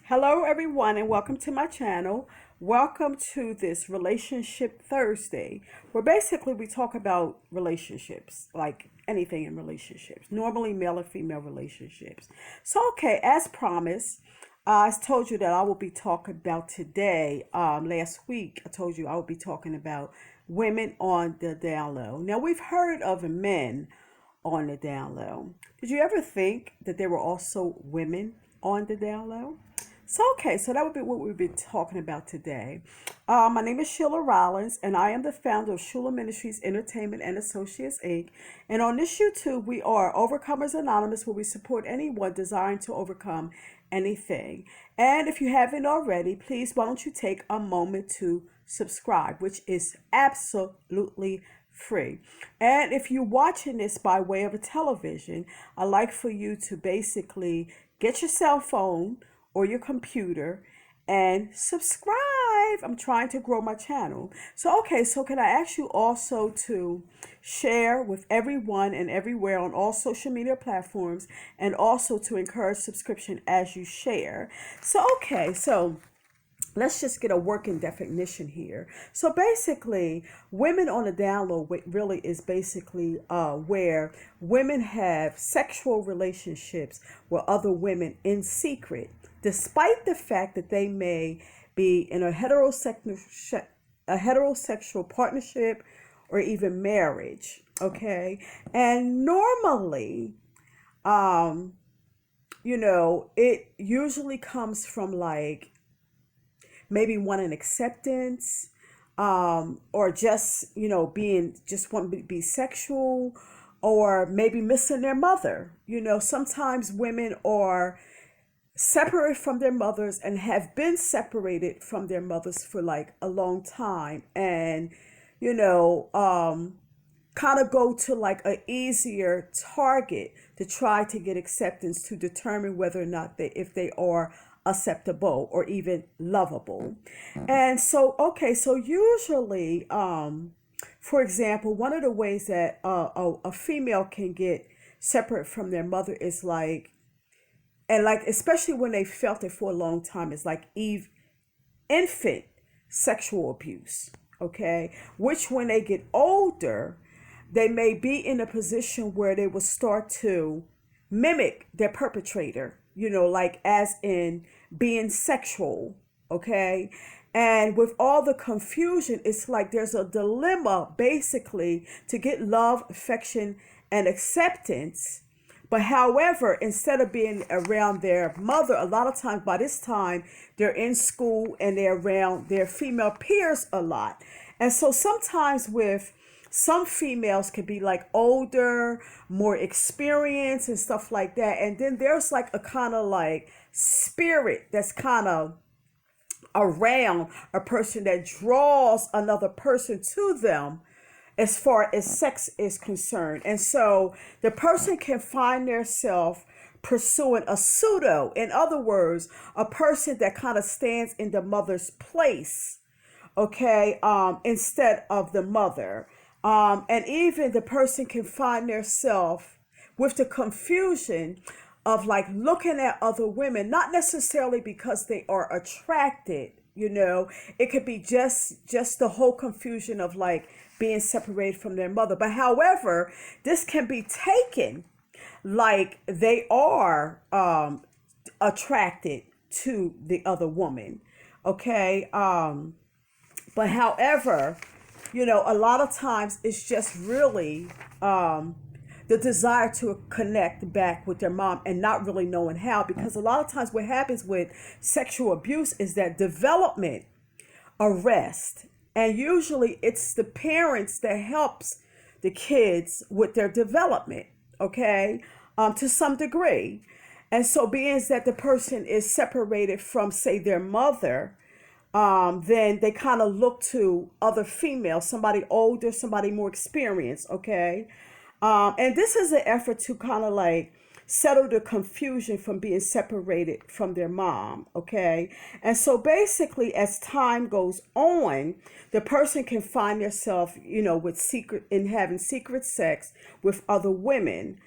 Hello, everyone, and welcome to my channel. Welcome to this Relationship Thursday, where basically we talk about relationships, like anything in relationships, normally male and female relationships. So, okay, as promised, I told you that I will be talking about today. Last week, I told you I would be talking about women on the down low. Now, we've heard of men on the down low. Did you ever think that there were also women on the down low? So that would be what we've been talking about today. My name is Sheila Rollins, and I am the founder of H.U.L.A Ministries Entertainment and Associates Inc. And on this YouTube, we are Overcomers Anonymous, where we support anyone desiring to overcome anything. And if you haven't already, please why don't you take a moment to subscribe, which is absolutely free. And if you're watching this by way of a television, I'd like for you to basically get your cell phone or your computer and subscribe. I'm trying to grow my channel. So can I ask you also to share with everyone and everywhere on all social media platforms, and also to encourage subscription as you share. So let's just get a working definition here. So basically, women on the down low really is basically where women have sexual relationships with other women in secret, despite the fact that they may be in a heterosexual partnership or even marriage. Okay, and normally, it usually comes from like maybe wanting acceptance, or just being just wanting to be sexual, or maybe missing their mother. Sometimes women are separate from their mothers and have been separated from their mothers for like a long time, and you know um kind of go to like a easier target to try to get acceptance, to determine whether or not if they are acceptable or even lovable. And so usually, for example, one of the ways that a female can get separate from their mother is like, and like especially when they felt it for a long time, is like infant sexual abuse. Okay, which when they get older, they may be in a position where they will start to mimic their perpetrator, like as in being sexual. Okay, and with all the confusion, it's like there's a dilemma basically to get love, affection, and acceptance. But however, instead of being around their mother, a lot of times by this time they're in school and they're around their female peers a lot. And so sometimes with some females can be like older, more experienced and stuff like that. And then there's like a kind of like spirit that's kind of around a person that draws another person to them as far as sex is concerned. And so the person can find themselves pursuing a pseudo, in other words, a person that kind of stands in the mother's place, okay, instead of the mother. And even the person can find themselves with the confusion of like looking at other women, not necessarily because they are attracted. It could be just the whole confusion of like being separated from their mother. But however, this can be taken like they are attracted to the other woman. Okay, but however, a lot of times it's just really the desire to connect back with their mom and not really knowing how. Because a lot of times what happens with sexual abuse is that development arrest. And usually it's the parents that helps the kids with their development, okay, to some degree. And so being that the person is separated from, say, their mother, then they kind of look to other females, somebody older, somebody more experienced, okay? And this is an effort to kind of like settle the confusion from being separated from their mom, okay? And so basically, as time goes on, the person can find themselves, with secret, in having secret sex with other women.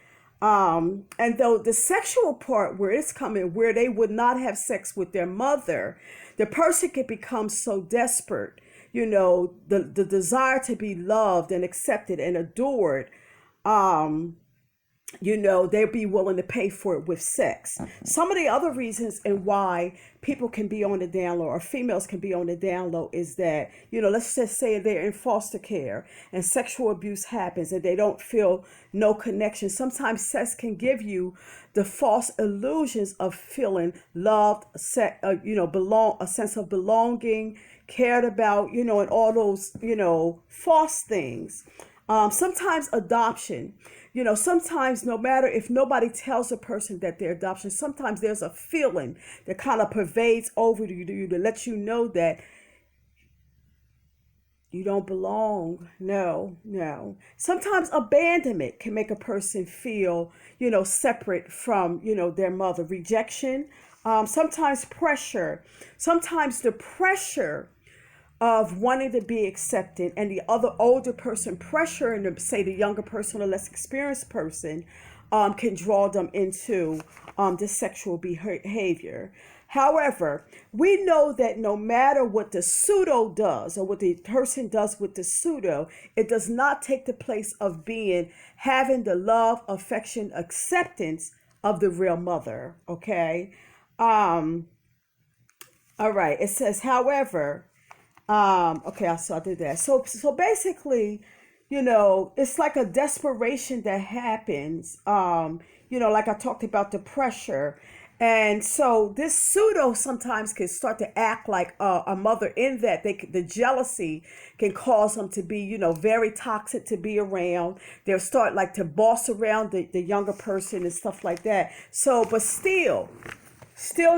And though the sexual part where it's coming, where they would not have sex with their mother, the person can become so desperate, the desire to be loved and accepted and adored, um, they'll be willing to pay for it with sex. Some of the other reasons and why people can be on the down low, or females can be on the down low, is that, let's just say they're in foster care and sexual abuse happens and they don't feel no connection. Sometimes sex can give you the false illusions of feeling loved, a sense of belonging, cared about, and all those, false things. Sometimes adoption, sometimes no matter if nobody tells a person that they're adoption, sometimes there's a feeling that kind of pervades over you to let you know that you don't belong. No, no. Sometimes abandonment can make a person feel, separate from, their mother. Rejection, sometimes pressure, sometimes the pressure of wanting to be accepted, and the other older person pressuring them, say the younger person or less experienced person, can draw them into this sexual behavior. However, we know that no matter what the pseudo does or what the person does with the pseudo, it does not take the place of having the love, affection, acceptance of the real mother. Okay. All right. It says, however, okay, so I did that. So basically, it's like a desperation that happens. Like I talked about the pressure. And so this pseudo sometimes can start to act like a mother, in that the jealousy can cause them to be, very toxic to be around. They'll start like to boss around the younger person and stuff like that. So, but still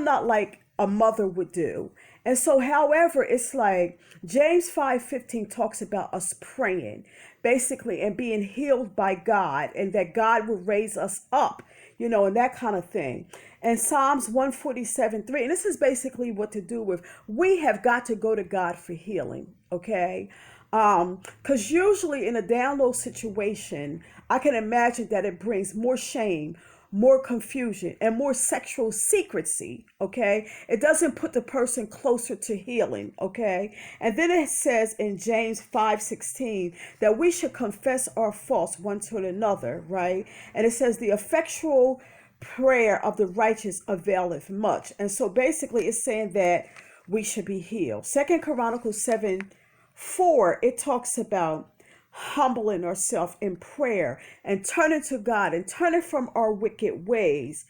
not like a mother would do. And so, however, it's like James 5:15 talks about us praying, basically, and being healed by God, and that God will raise us up, and that kind of thing. And Psalms 147:3, and this is basically what to do with, we have got to go to God for healing, okay? Because usually in a down low situation, I can imagine that it brings more shame, more confusion, and more sexual secrecy. Okay, it doesn't put the person closer to healing. Okay, and then it says in James 5:16 that we should confess our faults one to another, right? And it says the effectual prayer of the righteous availeth much. And so basically it's saying that we should be healed. Second Chronicles 7:4, it talks about humbling ourselves in prayer and turning to God and turning from our wicked ways,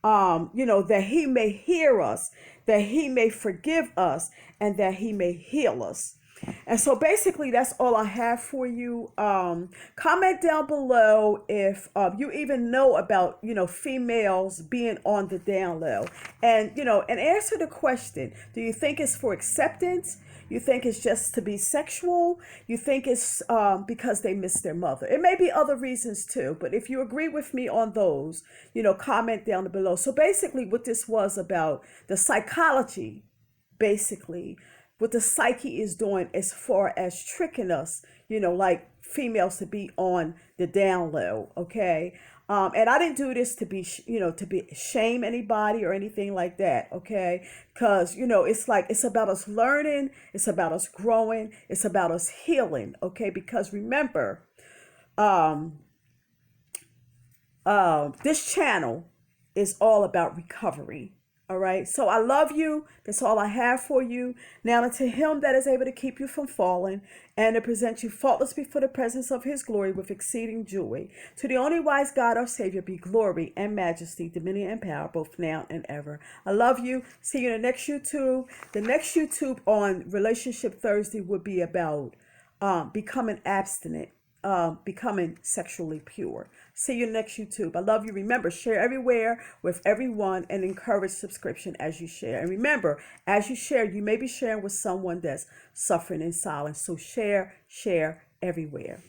that he may hear us, that he may forgive us, and that he may heal us. And so basically that's all I have for you. Comment down below if you even know about, females being on the down low, and answer the question. Do you think it's for acceptance? You think it's just to be sexual? You think it's because they miss their mother? It may be other reasons too, but if you agree with me on those, comment down below. So basically what this was about, the psychology, basically, what the psyche is doing as far as tricking us, like females to be on the down low, okay? And I didn't do this to be, to be shame anybody or anything like that, okay? Because, it's like, it's about us learning, it's about us growing, it's about us healing, okay? Because remember, this channel is all about recovery. All right. So I love you. That's all I have for you. Now unto him that is able to keep you from falling and to present you faultless before the presence of his glory with exceeding joy. To the only wise God, our Savior, be glory and majesty, dominion and power, both now and ever. I love you. See you in the next YouTube. The next YouTube on Relationship Thursday would be about becoming abstinent, becoming sexually pure. See you next YouTube. I love you. Remember, share everywhere with everyone and encourage subscription as you share. And remember, as you share, you may be sharing with someone that's suffering in silence. So share everywhere.